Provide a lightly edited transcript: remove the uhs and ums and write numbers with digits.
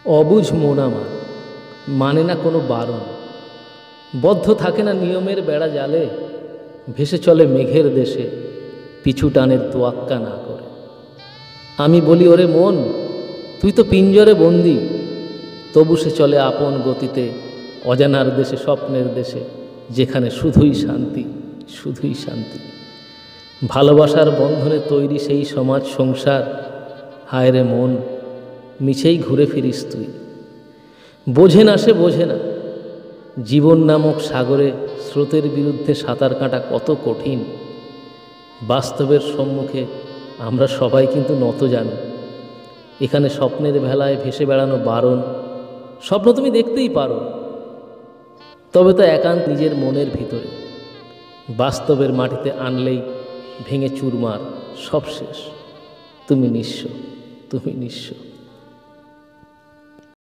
অবুঝ মন আমার মানে না কোনো বারণ, বদ্ধ থাকে না নিয়মের বেড়া জালে, ভেসে চলে মেঘের দেশে পিছু টানের তোয়াক্কা না করে। আমি বলি ওরে মন, তুই তো পিঞ্জরে বন্দি, তবু সে চলে আপন গতিতে অজানার দেশে, স্বপ্নের দেশে, যেখানে শুধুই শান্তি, শুধুই শান্তি। ভালোবাসার বন্ধনে তৈরি সেই সমাজ সংসার, হায় রে মন মিছেই ঘুরে ফিরিস তুই। বোঝে না সে, বোঝে না জীবন নামক সাগরে স্রোতের বিরুদ্ধে সাঁতার কাটা কত কঠিন। বাস্তবের সম্মুখে আমরা সবাই কিন্তু নত জানি, এখানে স্বপ্নের ভেলায় ভেসে বেড়ানো বারণ। স্বপ্ন তুমি দেখতেই পারো, তবে তো একান্ত নিজের মনের ভিতরে, বাস্তবের মাটিতে আনলেই ভেঙে চুরমার, সব শেষ। তুমি নিঃস্ব, তুমি নিঃস্ব।